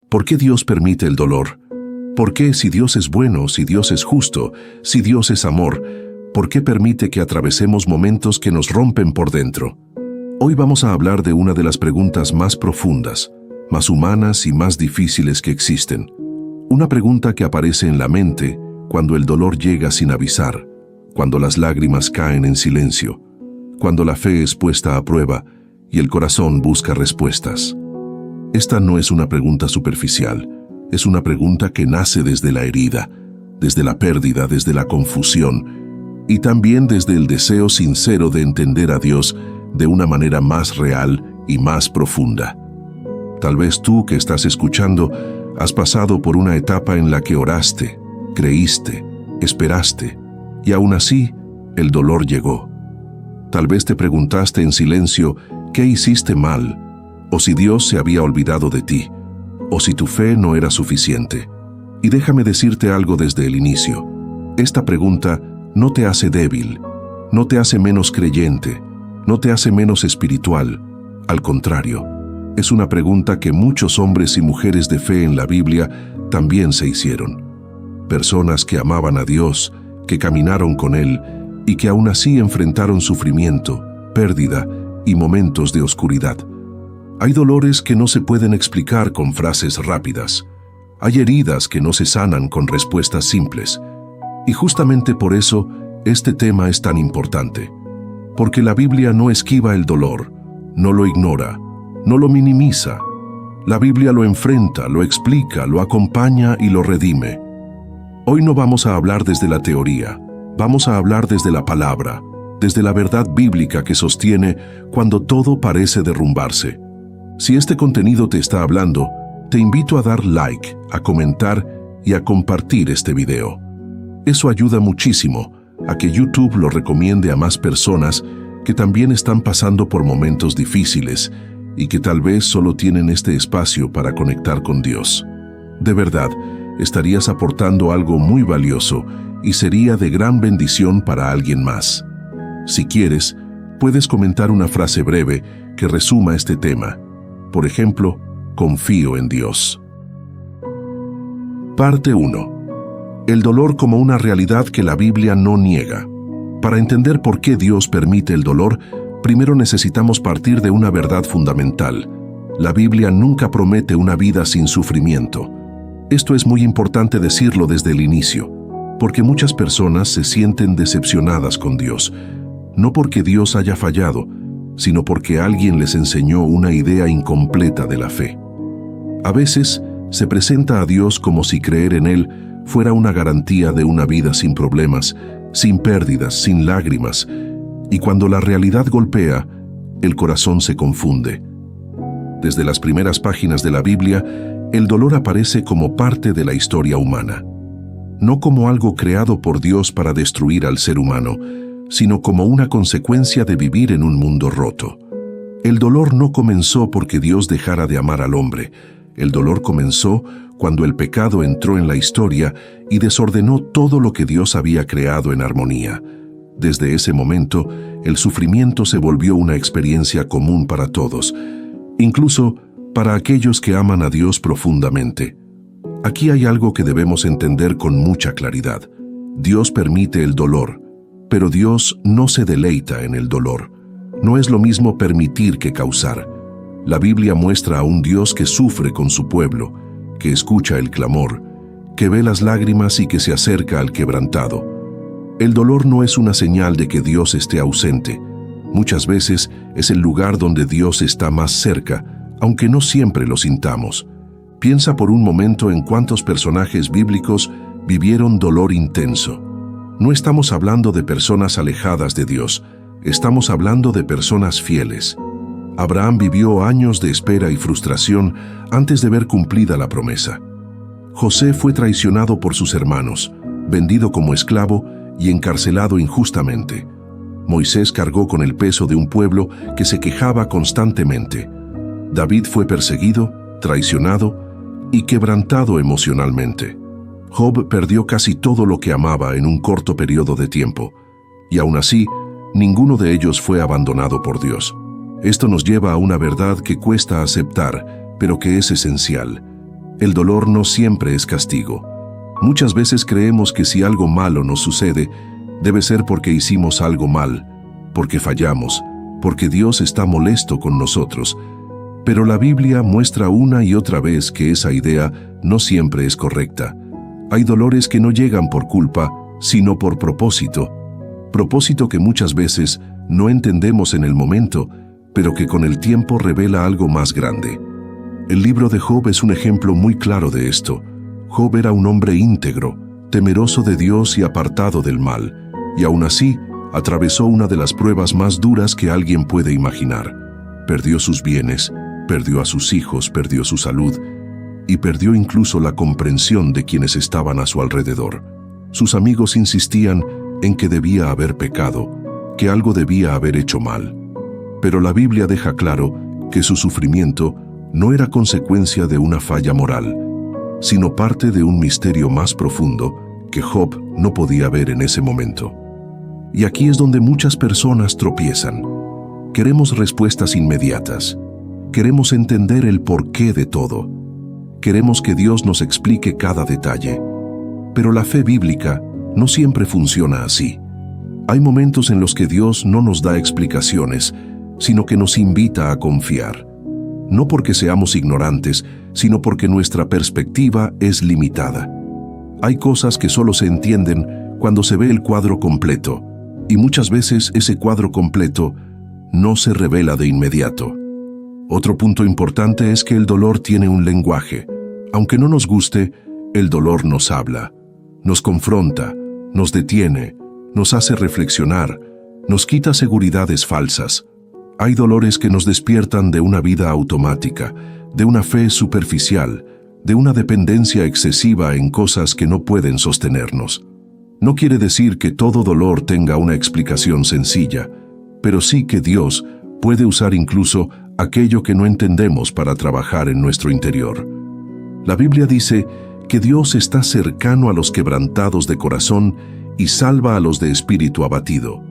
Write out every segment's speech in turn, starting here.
¿Por qué Dios permite el dolor? ¿Por qué, si Dios es bueno, si Dios es justo, si Dios es amor, por qué permite que atravesemos momentos que nos rompen por dentro? Hoy vamos a hablar de una de las preguntas más profundas, más humanas y más difíciles que existen. Una pregunta que aparece en la mente cuando el dolor llega sin avisar, cuando las lágrimas caen en silencio, cuando la fe es puesta a prueba y el corazón busca respuestas. Esta no es una pregunta superficial, es una pregunta que nace desde la herida, desde la pérdida, desde la confusión y también desde el deseo sincero de entender a Dios de una manera más real y más profunda. Tal vez tú que estás escuchando has pasado por una etapa en la que oraste, creíste, esperaste y aún así el dolor llegó. Tal vez te preguntaste en silencio qué hiciste mal, o si Dios se había olvidado de ti, o si tu fe no era suficiente. Y déjame decirte algo desde el inicio. Esta pregunta no te hace débil, no te hace menos creyente, no te hace menos espiritual. Al contrario, es una pregunta que muchos hombres y mujeres de fe en la Biblia también se hicieron. Personas que amaban a Dios, que caminaron con Él y que aún así enfrentaron sufrimiento, pérdida y momentos de oscuridad. Hay dolores que no se pueden explicar con frases rápidas. Hay heridas que no se sanan con respuestas simples. Y justamente por eso, este tema es tan importante. Porque la Biblia no esquiva el dolor, no lo ignora, no lo minimiza. La Biblia lo enfrenta, lo explica, lo acompaña y lo redime. Hoy no vamos a hablar desde la teoría, vamos a hablar desde la palabra, desde la verdad bíblica que sostiene cuando todo parece derrumbarse. Si este contenido te está hablando, te invito a dar like, a comentar y a compartir este video. Eso ayuda muchísimo a que YouTube lo recomiende a más personas que también están pasando por momentos difíciles y que tal vez solo tienen este espacio para conectar con Dios. De verdad, estarías aportando algo muy valioso y sería de gran bendición para alguien más. Si quieres, puedes comentar una frase breve que resuma este tema. Por ejemplo, confío en Dios. Parte 1. El dolor como una realidad que la Biblia no niega. Para entender por qué Dios permite el dolor, primero necesitamos partir de una verdad fundamental. La Biblia nunca promete una vida sin sufrimiento. Esto es muy importante decirlo desde el inicio, porque muchas personas se sienten decepcionadas con Dios, no porque Dios haya fallado, sino porque alguien les enseñó una idea incompleta de la fe. A veces se presenta a Dios como si creer en Él fuera una garantía de una vida sin problemas, sin pérdidas, sin lágrimas, y cuando la realidad golpea, el corazón se confunde. Desde las primeras páginas de la Biblia, el dolor aparece como parte de la historia humana, no como algo creado por Dios para destruir al ser humano, sino como una consecuencia de vivir en un mundo roto. El dolor no comenzó porque Dios dejara de amar al hombre. El dolor comenzó cuando el pecado entró en la historia y desordenó todo lo que Dios había creado en armonía. Desde ese momento, el sufrimiento se volvió una experiencia común para todos, incluso para aquellos que aman a Dios profundamente. Aquí hay algo que debemos entender con mucha claridad. Dios permite el dolor, pero Dios no se deleita en el dolor. No es lo mismo permitir que causar. La Biblia muestra a un Dios que sufre con su pueblo, que escucha el clamor, que ve las lágrimas y que se acerca al quebrantado. El dolor no es una señal de que Dios esté ausente. Muchas veces es el lugar donde Dios está más cerca, aunque no siempre lo sintamos. Piensa por un momento en cuántos personajes bíblicos vivieron dolor intenso. No estamos hablando de personas alejadas de Dios, estamos hablando de personas fieles. Abraham vivió años de espera y frustración antes de ver cumplida la promesa. José fue traicionado por sus hermanos, vendido como esclavo y encarcelado injustamente. Moisés cargó con el peso de un pueblo que se quejaba constantemente. David fue perseguido, traicionado y quebrantado emocionalmente. Job perdió casi todo lo que amaba en un corto periodo de tiempo, y aún así, ninguno de ellos fue abandonado por Dios. Esto nos lleva a una verdad que cuesta aceptar, pero que es esencial. El dolor no siempre es castigo. Muchas veces creemos que si algo malo nos sucede, debe ser porque hicimos algo mal, porque fallamos, porque Dios está molesto con nosotros. Pero la Biblia muestra una y otra vez que esa idea no siempre es correcta. Hay dolores que no llegan por culpa, sino por propósito. Propósito que muchas veces no entendemos en el momento, pero que con el tiempo revela algo más grande. El libro de Job es un ejemplo muy claro de esto. Job era un hombre íntegro, temeroso de Dios y apartado del mal, y aún así atravesó una de las pruebas más duras que alguien puede imaginar. Perdió sus bienes, perdió a sus hijos, perdió su salud, y perdió incluso la comprensión de quienes estaban a su alrededor. Sus amigos insistían en que debía haber pecado, que algo debía haber hecho mal. Pero la Biblia deja claro que su sufrimiento no era consecuencia de una falla moral, sino parte de un misterio más profundo que Job no podía ver en ese momento. Y aquí es donde muchas personas tropiezan. Queremos respuestas inmediatas. Queremos entender el porqué de todo. Queremos que Dios nos explique cada detalle. Pero la fe bíblica no siempre funciona así. Hay momentos en los que Dios no nos da explicaciones, sino que nos invita a confiar. No porque seamos ignorantes, sino porque nuestra perspectiva es limitada. Hay cosas que solo se entienden cuando se ve el cuadro completo, y muchas veces ese cuadro completo no se revela de inmediato. Otro punto importante es que el dolor tiene un lenguaje. Aunque no nos guste, el dolor nos habla, nos confronta, nos detiene, nos hace reflexionar, nos quita seguridades falsas. Hay dolores que nos despiertan de una vida automática, de una fe superficial, de una dependencia excesiva en cosas que no pueden sostenernos. No quiere decir que todo dolor tenga una explicación sencilla, pero sí que Dios puede usar incluso aquello que no entendemos para trabajar en nuestro interior. La Biblia dice que Dios está cercano a los quebrantados de corazón y salva a los de espíritu abatido.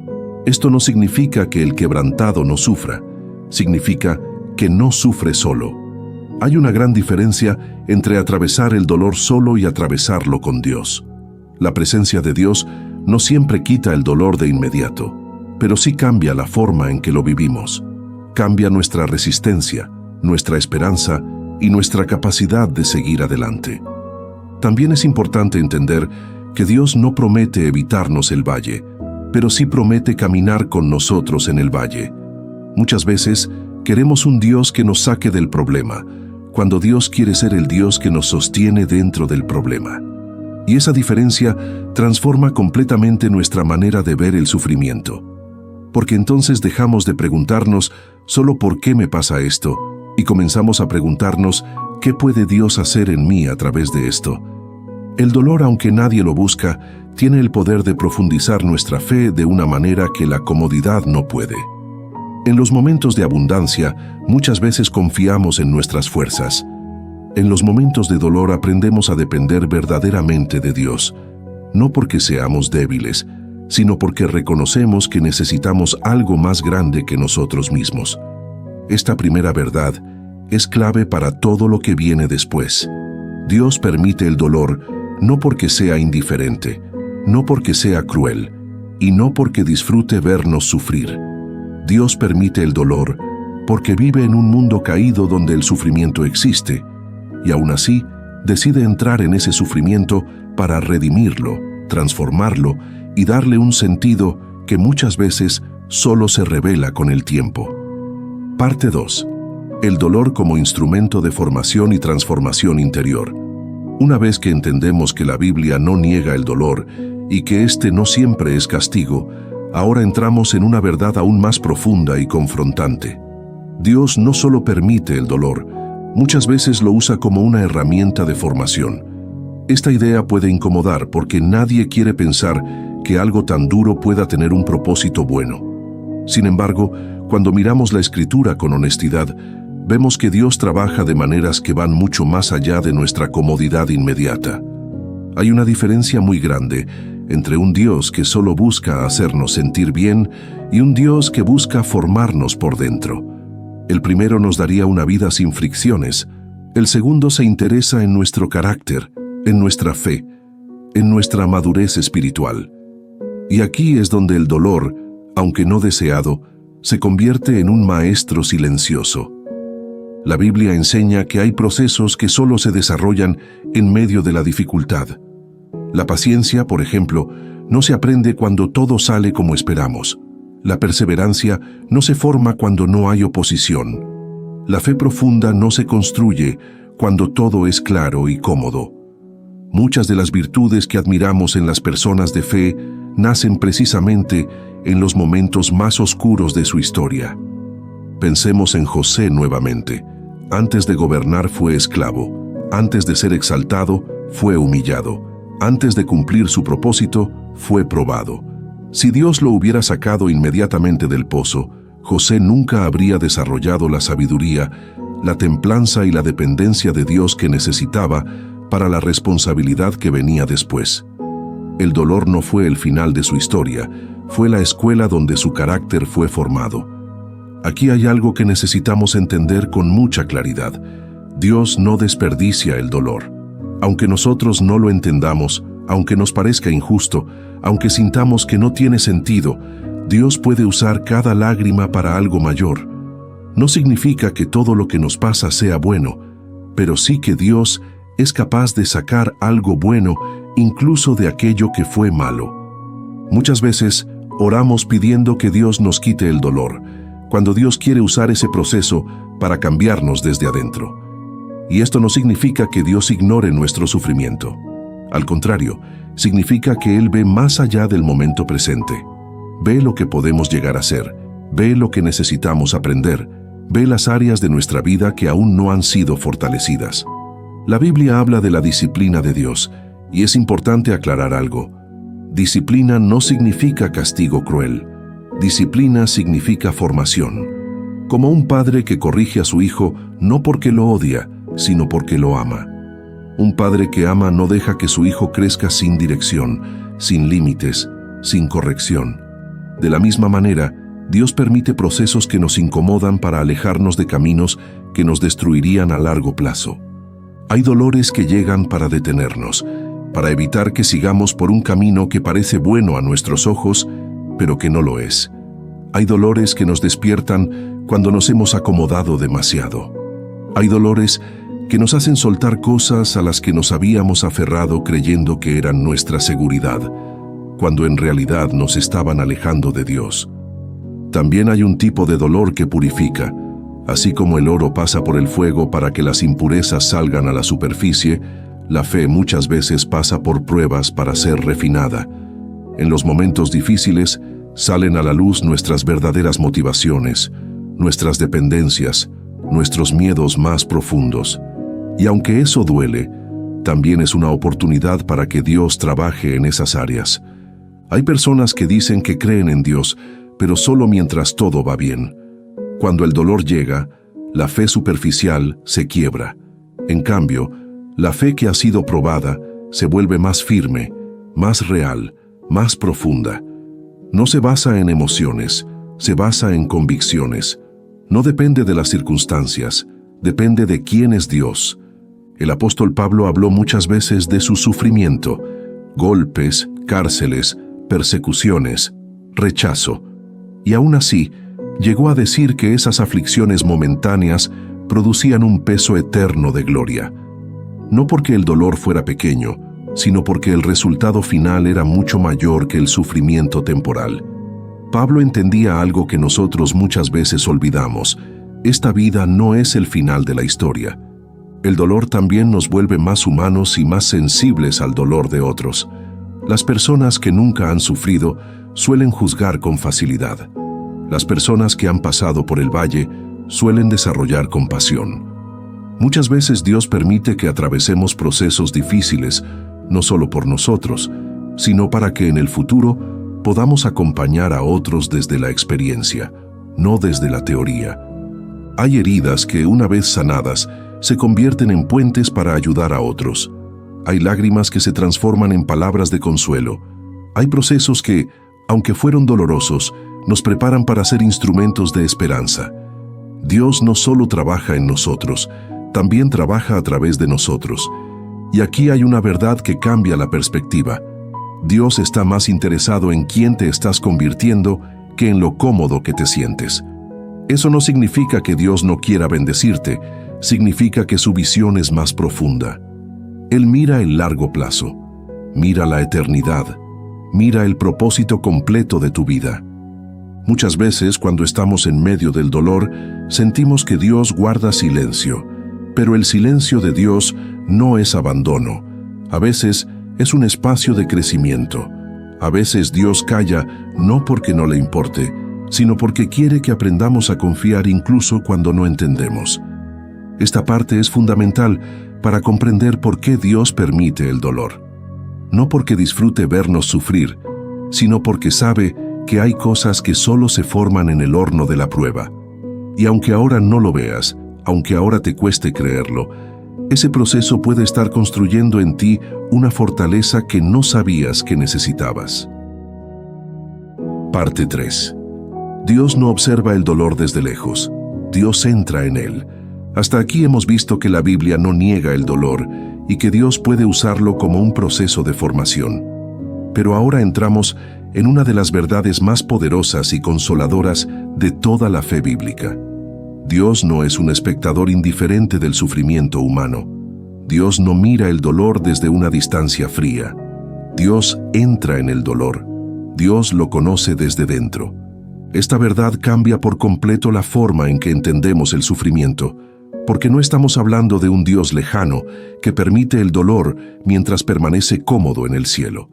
Esto no significa que el quebrantado no sufra, significa que no sufre solo. Hay una gran diferencia entre atravesar el dolor solo y atravesarlo con Dios. La presencia de Dios no siempre quita el dolor de inmediato, pero sí cambia la forma en que lo vivimos. Cambia nuestra resistencia, nuestra esperanza y nuestra capacidad de seguir adelante. También es importante entender que Dios no promete evitarnos el valle, pero sí promete caminar con nosotros en el valle. Muchas veces queremos un Dios que nos saque del problema, cuando Dios quiere ser el Dios que nos sostiene dentro del problema. Y esa diferencia transforma completamente nuestra manera de ver el sufrimiento. Porque entonces dejamos de preguntarnos solo ¿por qué me pasa esto? Y comenzamos a preguntarnos ¿qué puede Dios hacer en mí a través de esto? El dolor, aunque nadie lo busca, tiene el poder de profundizar nuestra fe de una manera que la comodidad no puede. En los momentos de abundancia, muchas veces confiamos en nuestras fuerzas. En los momentos de dolor aprendemos a depender verdaderamente de Dios, no porque seamos débiles, sino porque reconocemos que necesitamos algo más grande que nosotros mismos. Esta primera verdad es clave para todo lo que viene después. Dios permite el dolor no porque sea indiferente, no porque sea cruel, y no porque disfrute vernos sufrir. Dios permite el dolor porque vive en un mundo caído donde el sufrimiento existe, y aún así decide entrar en ese sufrimiento para redimirlo, transformarlo y darle un sentido que muchas veces solo se revela con el tiempo. Parte 2. El dolor como instrumento de formación y transformación interior. Una vez que entendemos que la Biblia no niega el dolor y que este no siempre es castigo, ahora entramos en una verdad aún más profunda y confrontante. Dios no solo permite el dolor, muchas veces lo usa como una herramienta de formación. Esta idea puede incomodar porque nadie quiere pensar que algo tan duro pueda tener un propósito bueno. Sin embargo, cuando miramos la Escritura con honestidad, vemos que Dios trabaja de maneras que van mucho más allá de nuestra comodidad inmediata. Hay una diferencia muy grande entre un Dios que solo busca hacernos sentir bien y un Dios que busca formarnos por dentro. El primero nos daría una vida sin fricciones, El segundo se interesa en nuestro carácter, en nuestra fe, en nuestra madurez espiritual. Y aquí es donde el dolor, aunque no deseado, se convierte en un maestro silencioso. La Biblia enseña que hay procesos que solo se desarrollan en medio de la dificultad. La paciencia, por ejemplo, no se aprende cuando todo sale como esperamos. La perseverancia no se forma cuando no hay oposición. La fe profunda no se construye cuando todo es claro y cómodo. Muchas de las virtudes que admiramos en las personas de fe nacen precisamente en los momentos más oscuros de su historia. Pensemos en José nuevamente. Antes de gobernar fue esclavo. Antes de ser exaltado, fue humillado. Antes de cumplir su propósito, fue probado. Si Dios lo hubiera sacado inmediatamente del pozo, José nunca habría desarrollado la sabiduría, la templanza y la dependencia de Dios que necesitaba para la responsabilidad que venía después. El dolor no fue el final de su historia, fue la escuela donde su carácter fue formado. Aquí hay algo que necesitamos entender con mucha claridad. Dios no desperdicia el dolor. Aunque nosotros no lo entendamos, aunque nos parezca injusto, aunque sintamos que no tiene sentido, Dios puede usar cada lágrima para algo mayor. No significa que todo lo que nos pasa sea bueno, pero sí que Dios es capaz de sacar algo bueno incluso de aquello que fue malo. Muchas veces oramos pidiendo que Dios nos quite el dolor, cuando Dios quiere usar ese proceso para cambiarnos desde adentro. Y esto no significa que Dios ignore nuestro sufrimiento. Al contrario, significa que Él ve más allá del momento presente. Ve lo que podemos llegar a ser, ve lo que necesitamos aprender, ve las áreas de nuestra vida que aún no han sido fortalecidas. La Biblia habla de la disciplina de Dios, y es importante aclarar algo. Disciplina no significa castigo cruel. Disciplina significa formación. Como un padre que corrige a su hijo no porque lo odia, sino porque lo ama. Un padre que ama no deja que su hijo crezca sin dirección, sin límites, sin corrección. De la misma manera, Dios permite procesos que nos incomodan para alejarnos de caminos que nos destruirían a largo plazo. Hay dolores que llegan para detenernos, para evitar que sigamos por un camino que parece bueno a nuestros ojos, pero que no lo es. Hay dolores que nos despiertan cuando nos hemos acomodado demasiado. Hay dolores que nos hacen soltar cosas a las que nos habíamos aferrado creyendo que eran nuestra seguridad, cuando en realidad nos estaban alejando de Dios. También hay un tipo de dolor que purifica. Así como el oro pasa por el fuego para que las impurezas salgan a la superficie, la fe muchas veces pasa por pruebas para ser refinada. En los momentos difíciles salen a la luz nuestras verdaderas motivaciones, nuestras dependencias, nuestros miedos más profundos. Y aunque eso duele, también es una oportunidad para que Dios trabaje en esas áreas. Hay personas que dicen que creen en Dios, pero solo mientras todo va bien. Cuando el dolor llega, la fe superficial se quiebra. En cambio, la fe que ha sido probada se vuelve más firme, más real, más profunda. No se basa en emociones, se basa en convicciones. No depende de las circunstancias, depende de quién es Dios. El apóstol Pablo habló muchas veces de su sufrimiento, golpes, cárceles, persecuciones, rechazo. Y aún así, llegó a decir que esas aflicciones momentáneas producían un peso eterno de gloria. No porque el dolor fuera pequeño, sino porque el resultado final era mucho mayor que el sufrimiento temporal. Pablo entendía algo que nosotros muchas veces olvidamos. Esta vida no es el final de la historia. El dolor también nos vuelve más humanos y más sensibles al dolor de otros. Las personas que nunca han sufrido suelen juzgar con facilidad. Las personas que han pasado por el valle suelen desarrollar compasión. Muchas veces Dios permite que atravesemos procesos difíciles, no solo por nosotros, sino para que en el futuro podamos acompañar a otros desde la experiencia, no desde la teoría. Hay heridas que, una vez sanadas, se convierten en puentes para ayudar a otros. Hay lágrimas que se transforman en palabras de consuelo. Hay procesos que, aunque fueron dolorosos, nos preparan para ser instrumentos de esperanza. Dios no solo trabaja en nosotros, también trabaja a través de nosotros. Y aquí hay una verdad que cambia la perspectiva. Dios está más interesado en quién te estás convirtiendo que en lo cómodo que te sientes. Eso no significa que Dios no quiera bendecirte, significa que su visión es más profunda. Él mira el largo plazo, mira la eternidad, mira el propósito completo de tu vida. Muchas veces, cuando estamos en medio del dolor, sentimos que Dios guarda silencio, pero el silencio de Dios no es abandono. A veces es un espacio de crecimiento. A veces Dios calla no porque no le importe, sino porque quiere que aprendamos a confiar incluso cuando no entendemos. Esta parte es fundamental para comprender por qué Dios permite el dolor. No porque disfrute vernos sufrir, sino porque sabe que hay cosas que solo se forman en el horno de la prueba. Y aunque ahora no lo veas, aunque ahora te cueste creerlo, ese proceso puede estar construyendo en ti una fortaleza que no sabías que necesitabas. Parte 3. Dios no observa el dolor desde lejos. Dios entra en él. Hasta aquí hemos visto que la Biblia no niega el dolor y que Dios puede usarlo como un proceso de formación. Pero ahora entramos en una de las verdades más poderosas y consoladoras de toda la fe bíblica. Dios no es un espectador indiferente del sufrimiento humano. Dios no mira el dolor desde una distancia fría. Dios entra en el dolor. Dios lo conoce desde dentro. Esta verdad cambia por completo la forma en que entendemos el sufrimiento, porque no estamos hablando de un Dios lejano que permite el dolor mientras permanece cómodo en el cielo.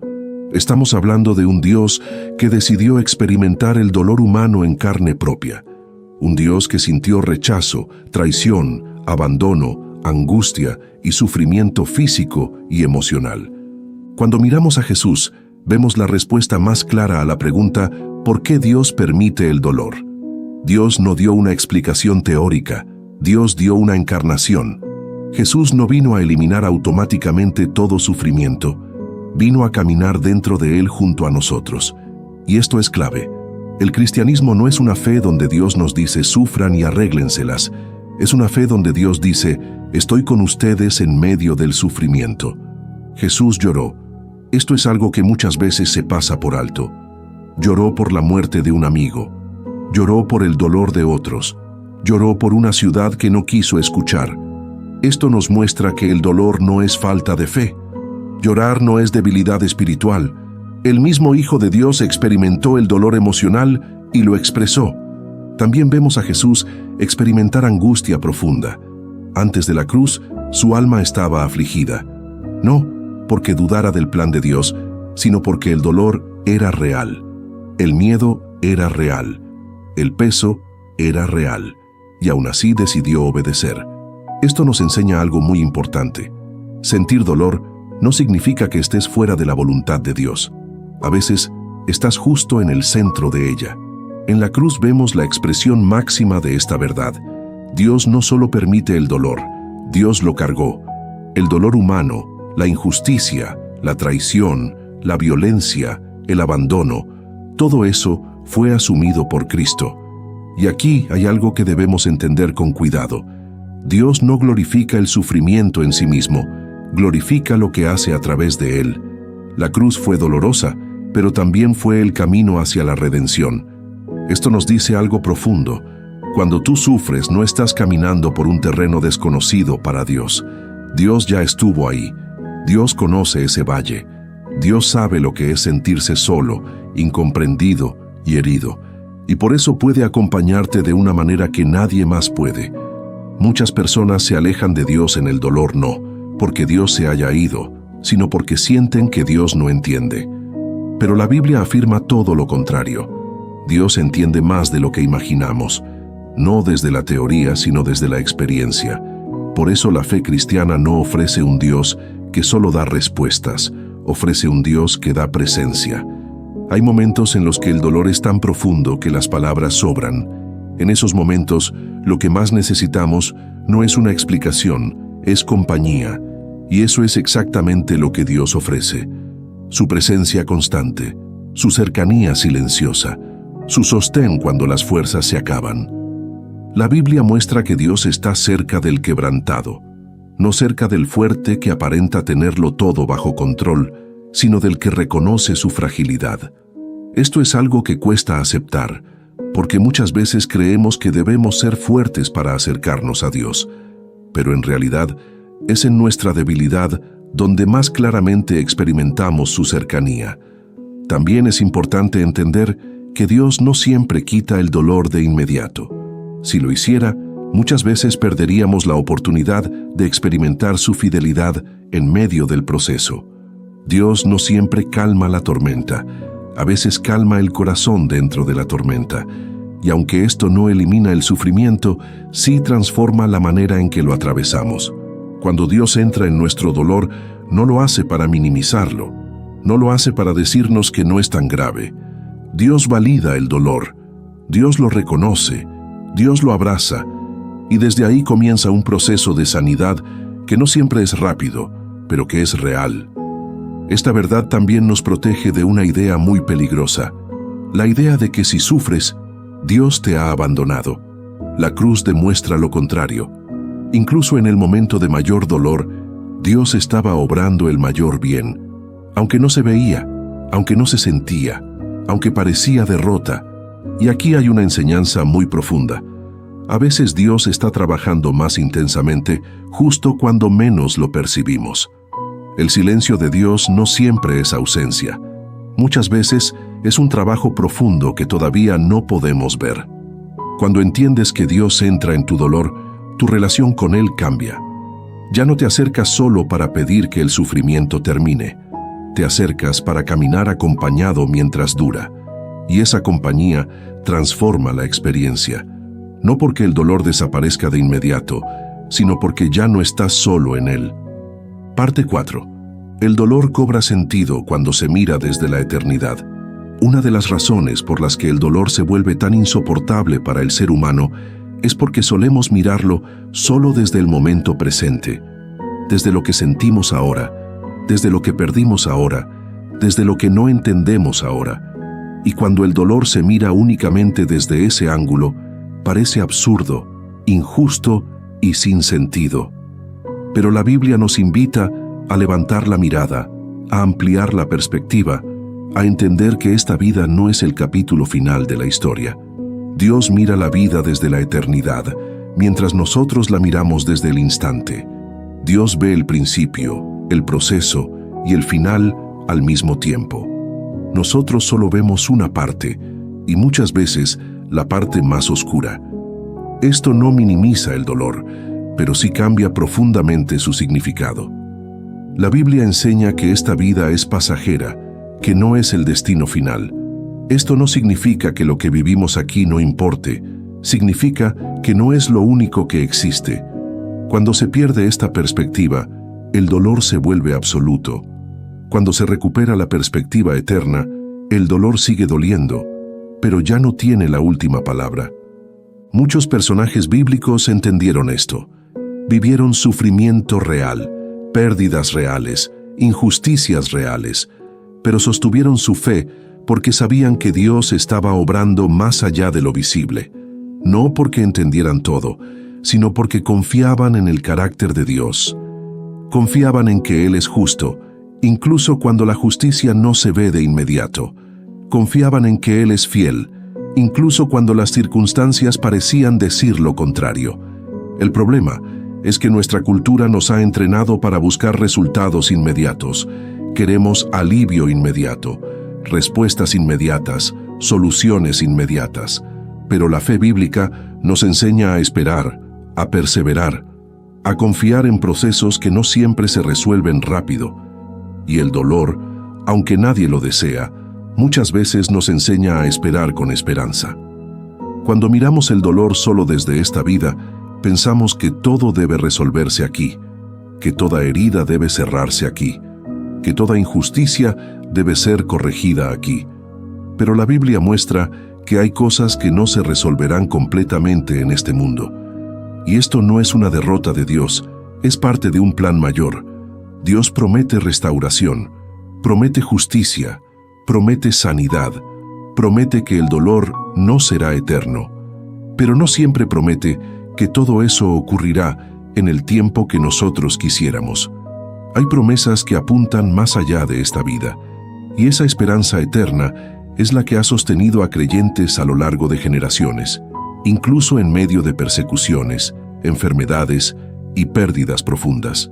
Estamos hablando de un Dios que decidió experimentar el dolor humano en carne propia. Un Dios que sintió rechazo, traición, abandono, angustia y sufrimiento físico y emocional. Cuando miramos a Jesús, vemos la respuesta más clara a la pregunta ¿por qué Dios permite el dolor? Dios no dio una explicación teórica, Dios dio una encarnación. Jesús no vino a eliminar automáticamente todo sufrimiento, vino a caminar dentro de él junto a nosotros. Y esto es clave. El cristianismo no es una fe donde Dios nos dice sufran y arréglenselas. Es una fe donde Dios dice, estoy con ustedes en medio del sufrimiento. Jesús lloró. Esto es algo que muchas veces se pasa por alto. Lloró por la muerte de un amigo. Lloró por el dolor de otros. Lloró por una ciudad que no quiso escuchar. Esto nos muestra que el dolor no es falta de fe. Llorar no es debilidad espiritual. El mismo Hijo de Dios experimentó el dolor emocional y lo expresó. También vemos a Jesús experimentar angustia profunda. Antes de la cruz, su alma estaba afligida. No porque dudara del plan de Dios, sino porque el dolor era real. El miedo era real. El peso era real. Y aún así decidió obedecer. Esto nos enseña algo muy importante. Sentir dolor no significa que estés fuera de la voluntad de Dios. A veces, estás justo en el centro de ella. En la cruz vemos la expresión máxima de esta verdad. Dios no solo permite el dolor, Dios lo cargó. El dolor humano, la injusticia, la traición, la violencia, el abandono, todo eso fue asumido por Cristo. Y aquí hay algo que debemos entender con cuidado. Dios no glorifica el sufrimiento en sí mismo, glorifica lo que hace a través de él. La cruz fue dolorosa, pero también fue el camino hacia la redención. Esto nos dice algo profundo. Cuando tú sufres, no estás caminando por un terreno desconocido para Dios. Dios ya estuvo ahí. Dios conoce ese valle. Dios sabe lo que es sentirse solo, incomprendido y herido. Y por eso puede acompañarte de una manera que nadie más puede. Muchas personas se alejan de Dios en el dolor no porque Dios se haya ido, sino porque sienten que Dios no entiende. Pero la Biblia afirma todo lo contrario. Dios entiende más de lo que imaginamos, no desde la teoría, sino desde la experiencia. Por eso la fe cristiana no ofrece un Dios que solo da respuestas, ofrece un Dios que da presencia. Hay momentos en los que el dolor es tan profundo que las palabras sobran. En esos momentos, lo que más necesitamos no es una explicación, es compañía, y eso es exactamente lo que Dios ofrece. Su presencia constante, su cercanía silenciosa, su sostén cuando las fuerzas se acaban. La Biblia muestra que Dios está cerca del quebrantado, no cerca del fuerte que aparenta tenerlo todo bajo control, sino del que reconoce su fragilidad. Esto es algo que cuesta aceptar, porque muchas veces creemos que debemos ser fuertes para acercarnos a Dios, pero en realidad es en nuestra debilidad donde más claramente experimentamos su cercanía. También es importante entender que Dios no siempre quita el dolor de inmediato. Si lo hiciera, muchas veces perderíamos la oportunidad de experimentar su fidelidad en medio del proceso. Dios no siempre calma la tormenta, a veces calma el corazón dentro de la tormenta, y aunque esto no elimina el sufrimiento, sí transforma la manera en que lo atravesamos. Cuando Dios entra en nuestro dolor, no lo hace para minimizarlo, no lo hace para decirnos que no es tan grave. Dios valida el dolor, Dios lo reconoce, Dios lo abraza, y desde ahí comienza un proceso de sanidad que no siempre es rápido, pero que es real. Esta verdad también nos protege de una idea muy peligrosa, la idea de que si sufres, Dios te ha abandonado. La cruz demuestra lo contrario. Incluso en el momento de mayor dolor, Dios estaba obrando el mayor bien. Aunque no se veía, aunque no se sentía, aunque parecía derrota. Y aquí hay una enseñanza muy profunda. A veces Dios está trabajando más intensamente justo cuando menos lo percibimos. El silencio de Dios no siempre es ausencia. Muchas veces es un trabajo profundo que todavía no podemos ver. Cuando entiendes que Dios entra en tu dolor, tu relación con Él cambia. Ya no te acercas solo para pedir que el sufrimiento termine. Te acercas para caminar acompañado mientras dura. Y esa compañía transforma la experiencia. No porque el dolor desaparezca de inmediato, sino porque ya no estás solo en él. Parte 4. El dolor cobra sentido cuando se mira desde la eternidad. Una de las razones por las que el dolor se vuelve tan insoportable para el ser humano es porque solemos mirarlo solo desde el momento presente, desde lo que sentimos ahora, desde lo que perdimos ahora, desde lo que no entendemos ahora. Y cuando el dolor se mira únicamente desde ese ángulo, parece absurdo, injusto y sin sentido. Pero la Biblia nos invita a levantar la mirada, a ampliar la perspectiva, a entender que esta vida no es el capítulo final de la historia. Dios mira la vida desde la eternidad, mientras nosotros la miramos desde el instante. Dios ve el principio, el proceso y el final al mismo tiempo. Nosotros solo vemos una parte, y muchas veces la parte más oscura. Esto no minimiza el dolor, pero sí cambia profundamente su significado. La Biblia enseña que esta vida es pasajera, que no es el destino final. Esto no significa que lo que vivimos aquí no importe, significa que no es lo único que existe. Cuando se pierde esta perspectiva, el dolor se vuelve absoluto. Cuando se recupera la perspectiva eterna, el dolor sigue doliendo, pero ya no tiene la última palabra. Muchos personajes bíblicos entendieron esto. Vivieron sufrimiento real, pérdidas reales, injusticias reales, pero sostuvieron su fe porque sabían que Dios estaba obrando más allá de lo visible, no porque entendieran todo, sino porque confiaban en el carácter de Dios. Confiaban en que Él es justo, incluso cuando la justicia no se ve de inmediato. Confiaban en que Él es fiel, incluso cuando las circunstancias parecían decir lo contrario. El problema es que nuestra cultura nos ha entrenado para buscar resultados inmediatos. Queremos alivio inmediato, respuestas inmediatas, soluciones inmediatas. Pero la fe bíblica nos enseña a esperar, a perseverar, a confiar en procesos que no siempre se resuelven rápido. Y el dolor, aunque nadie lo desea, muchas veces nos enseña a esperar con esperanza. Cuando miramos el dolor solo desde esta vida, pensamos que todo debe resolverse aquí, que toda herida debe cerrarse aquí, que toda injusticia debe ser corregida aquí. Pero la Biblia muestra que hay cosas que no se resolverán completamente en este mundo. Y esto no es una derrota de Dios, es parte de un plan mayor. Dios promete restauración, promete justicia, promete sanidad, promete que el dolor no será eterno. pero no siempre promete que todo eso ocurrirá en el tiempo que nosotros quisiéramos. Hay promesas que apuntan más allá de esta vida, y esa esperanza eterna es la que ha sostenido a creyentes a lo largo de generaciones, incluso en medio de persecuciones, enfermedades y pérdidas profundas.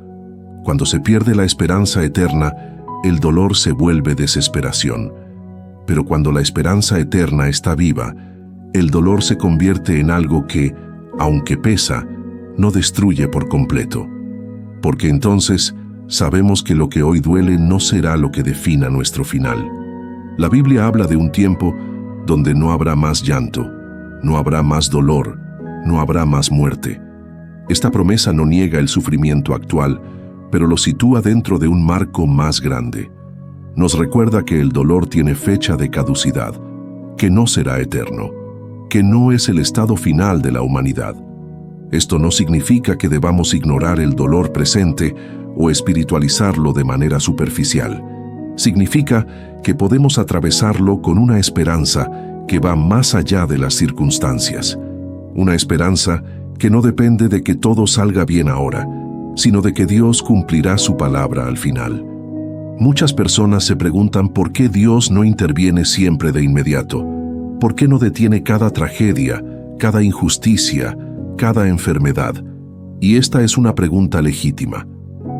Cuando se pierde la esperanza eterna, el dolor se vuelve desesperación. Pero cuando la esperanza eterna está viva, el dolor se convierte en algo que, aunque pesa, no destruye por completo. Porque entonces sabemos que lo que hoy duele no será lo que defina nuestro final. La Biblia habla de un tiempo donde no habrá más llanto, no habrá más dolor, no habrá más muerte. Esta promesa no niega el sufrimiento actual, pero lo sitúa dentro de un marco más grande. Nos recuerda que el dolor tiene fecha de caducidad, que no será eterno, que no es el estado final de la humanidad. Esto no significa que debamos ignorar el dolor presente o espiritualizarlo de manera superficial. Significa que podemos atravesarlo con una esperanza que va más allá de las circunstancias. Una esperanza que no depende de que todo salga bien ahora, sino de que Dios cumplirá su palabra al final. Muchas personas se preguntan por qué Dios no interviene siempre de inmediato. ¿Por qué no detiene cada tragedia, cada injusticia, cada enfermedad? Y esta es una pregunta legítima.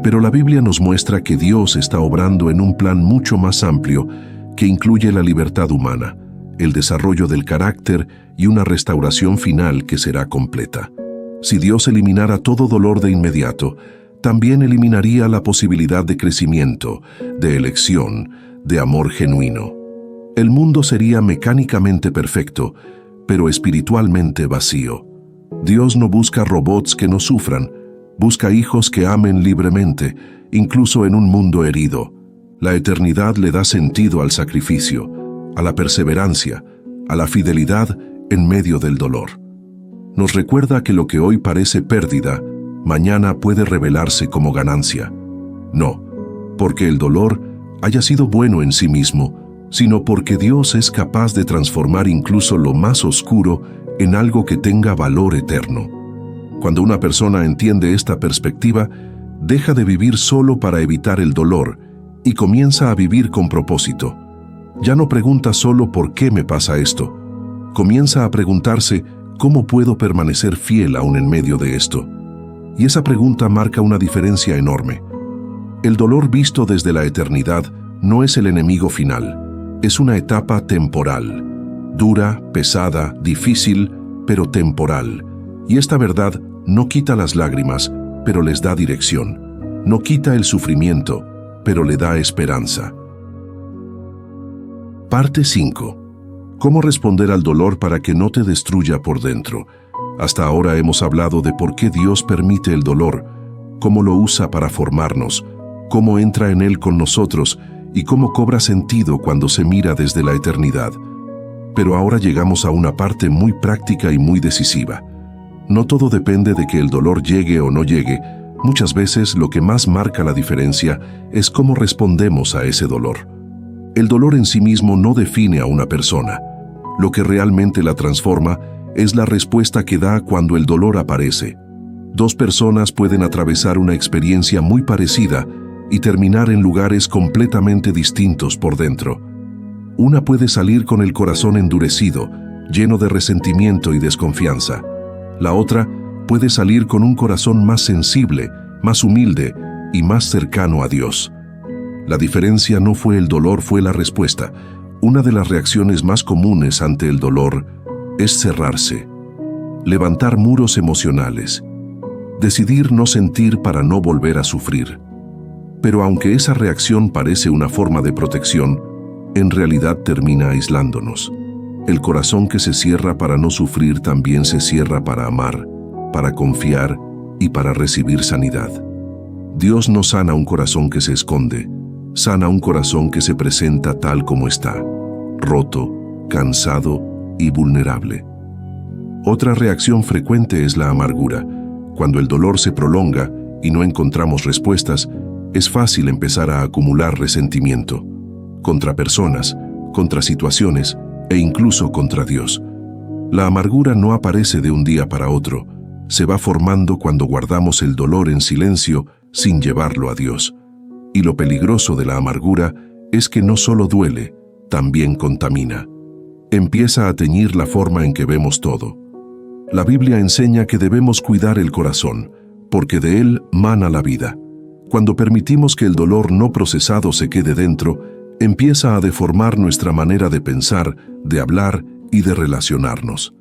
Pero la Biblia nos muestra que Dios está obrando en un plan mucho más amplio que incluye la libertad humana, el desarrollo del carácter y una restauración final que será completa. Si Dios eliminara todo dolor de inmediato, también eliminaría la posibilidad de crecimiento, de elección, de amor genuino. El mundo sería mecánicamente perfecto, pero espiritualmente vacío. Dios no busca robots que no sufran, busca hijos que amen libremente, incluso en un mundo herido. La eternidad le da sentido al sacrificio, a la perseverancia, a la fidelidad en medio del dolor. Nos recuerda que lo que hoy parece pérdida, mañana puede revelarse como ganancia. No, porque el dolor haya sido bueno en sí mismo, sino porque Dios es capaz de transformar incluso lo más oscuro en algo que tenga valor eterno. Cuando una persona entiende esta perspectiva, deja de vivir solo para evitar el dolor y comienza a vivir con propósito. Ya no pregunta solo ¿por qué me pasa esto? Comienza a preguntarse ¿cómo puedo permanecer fiel aún en medio de esto? Y esa pregunta marca una diferencia enorme. El dolor visto desde la eternidad no es el enemigo final, es una etapa temporal, dura, pesada, difícil, pero temporal. Y esta verdad no quita las lágrimas, pero les da dirección. No quita el sufrimiento, pero le da esperanza. Parte 5. ¿Cómo responder al dolor para que no te destruya por dentro? Hasta ahora hemos hablado de por qué Dios permite el dolor, cómo lo usa para formarnos, cómo entra en él con nosotros y cómo cobra sentido cuando se mira desde la eternidad. Pero ahora llegamos a una parte muy práctica y muy decisiva. No todo depende de que el dolor llegue o no llegue. Muchas veces lo que más marca la diferencia es cómo respondemos a ese dolor. El dolor en sí mismo no define a una persona. Lo que realmente la transforma es la respuesta que da cuando el dolor aparece. Dos personas pueden atravesar una experiencia muy parecida y terminar en lugares completamente distintos por dentro. Una puede salir con el corazón endurecido, lleno de resentimiento y desconfianza. La otra puede salir con un corazón más sensible, más humilde y más cercano a Dios. La diferencia no fue el dolor, fue la respuesta. Una de las reacciones más comunes ante el dolor es cerrarse, levantar muros emocionales, decidir no sentir para no volver a sufrir. Pero aunque esa reacción parece una forma de protección, en realidad termina aislándonos. El corazón que se cierra para no sufrir también se cierra para amar, para confiar y para recibir sanidad. Dios no sana un corazón que se esconde, sana un corazón que se presenta tal como está, roto, cansado y vulnerable. Otra reacción frecuente es la amargura. Cuando el dolor se prolonga y no encontramos respuestas, es fácil empezar a acumular resentimiento contra personas, contra situaciones e incluso contra Dios. La amargura no aparece de un día para otro, se va formando cuando guardamos el dolor en silencio sin llevarlo a Dios. Y lo peligroso de la amargura es que no solo duele, también contamina. Empieza a teñir la forma en que vemos todo. La Biblia enseña que debemos cuidar el corazón, porque de él mana la vida. Cuando permitimos que el dolor no procesado se quede dentro, empieza a deformar nuestra manera de pensar, de hablar y de relacionarnos.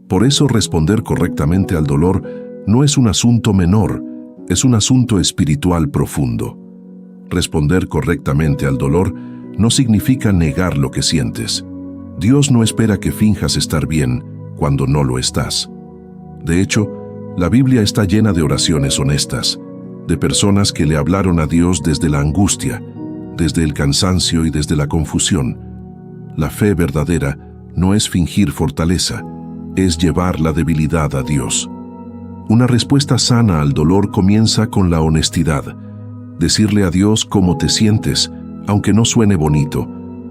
Por eso responder correctamente al dolor no es un asunto menor, es un asunto espiritual profundo. Responder correctamente al dolor no significa negar lo que sientes. Dios no espera que finjas estar bien cuando no lo estás. De hecho, la Biblia está llena de oraciones honestas, de personas que le hablaron a Dios desde la angustia, desde el cansancio y desde la confusión. La fe verdadera no es fingir fortaleza, es llevar la debilidad a Dios. Una respuesta sana al dolor comienza con la honestidad. Decirle a Dios cómo te sientes, aunque no suene bonito,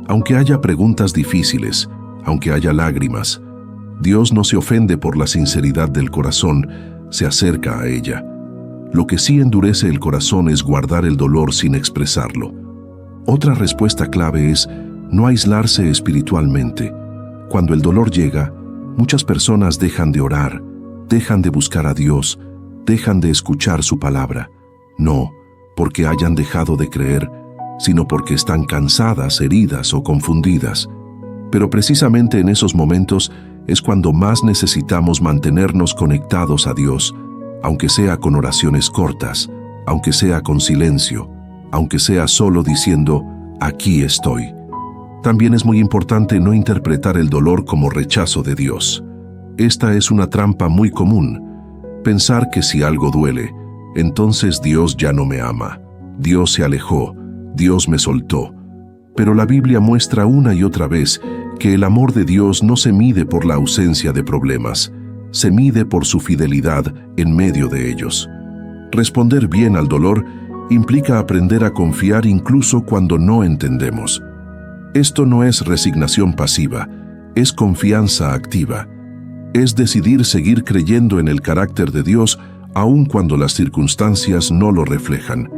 aunque haya preguntas difíciles, aunque haya lágrimas. Dios no se ofende por la sinceridad del corazón, se acerca a ella. Lo que sí endurece el corazón es guardar el dolor sin expresarlo. Otra respuesta clave es no aislarse espiritualmente. Cuando el dolor llega, muchas personas dejan de orar, dejan de buscar a Dios, dejan de escuchar su palabra. No porque hayan dejado de creer, sino porque están cansadas, heridas o confundidas. Pero precisamente en esos momentos es cuando más necesitamos mantenernos conectados a Dios, aunque sea con oraciones cortas, aunque sea con silencio, aunque sea solo diciendo, aquí estoy. También es muy importante no interpretar el dolor como rechazo de Dios. Esta es una trampa muy común. Pensar que si algo duele, entonces Dios ya no me ama, Dios se alejó, Dios me soltó. Pero la Biblia muestra una y otra vez que el amor de Dios no se mide por la ausencia de problemas, se mide por su fidelidad en medio de ellos. Responder bien al dolor implica aprender a confiar incluso cuando no entendemos. Esto no es resignación pasiva, es confianza activa. Es decidir seguir creyendo en el carácter de Dios aun cuando las circunstancias no lo reflejan.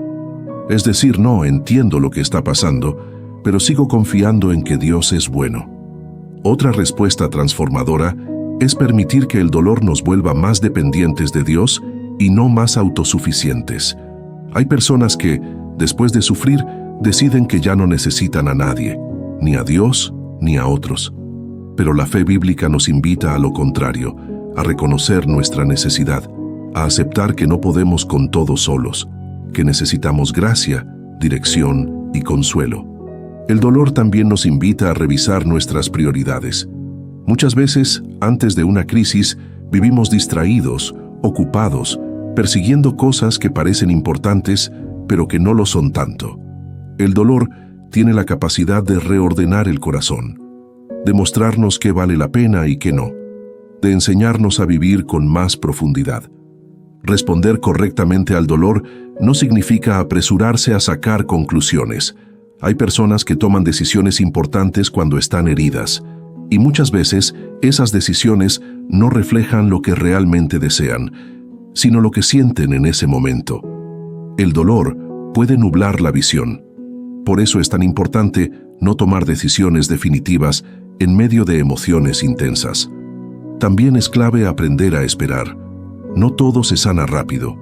Es decir, no entiendo lo que está pasando, pero sigo confiando en que Dios es bueno. Otra respuesta transformadora es permitir que el dolor nos vuelva más dependientes de Dios y no más autosuficientes. Hay personas que, después de sufrir, deciden que ya no necesitan a nadie, ni a Dios ni a otros. Pero la fe bíblica nos invita a lo contrario, a reconocer nuestra necesidad, a aceptar que no podemos con todo solos, que necesitamos gracia, dirección y consuelo. El dolor también nos invita a revisar nuestras prioridades. Muchas veces, antes de una crisis, vivimos distraídos, ocupados, persiguiendo cosas que parecen importantes, pero que no lo son tanto. El dolor tiene la capacidad de reordenar el corazón, de mostrarnos qué vale la pena y qué no, de enseñarnos a vivir con más profundidad. Responder correctamente al dolor no significa apresurarse a sacar conclusiones. Hay personas que toman decisiones importantes cuando están heridas, y muchas veces esas decisiones no reflejan lo que realmente desean, sino lo que sienten en ese momento. El dolor puede nublar la visión. Por eso es tan importante no tomar decisiones definitivas en medio de emociones intensas. También es clave aprender a esperar. No todo se sana rápido,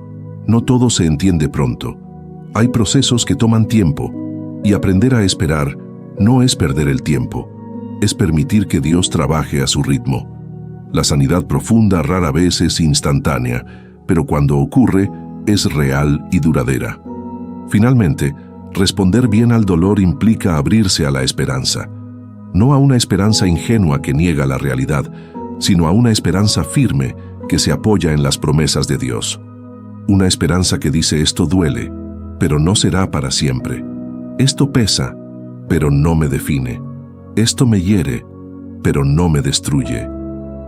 no todo se entiende pronto. Hay procesos que toman tiempo, y aprender a esperar no es perder el tiempo, es permitir que Dios trabaje a su ritmo. La sanidad profunda rara vez es instantánea, pero cuando ocurre, es real y duradera. Finalmente, responder bien al dolor implica abrirse a la esperanza. No a una esperanza ingenua que niega la realidad, sino a una esperanza firme que se apoya en las promesas de Dios. Una esperanza que dice esto duele, pero no será para siempre. Esto pesa, pero no me define. Esto me hiere, pero no me destruye.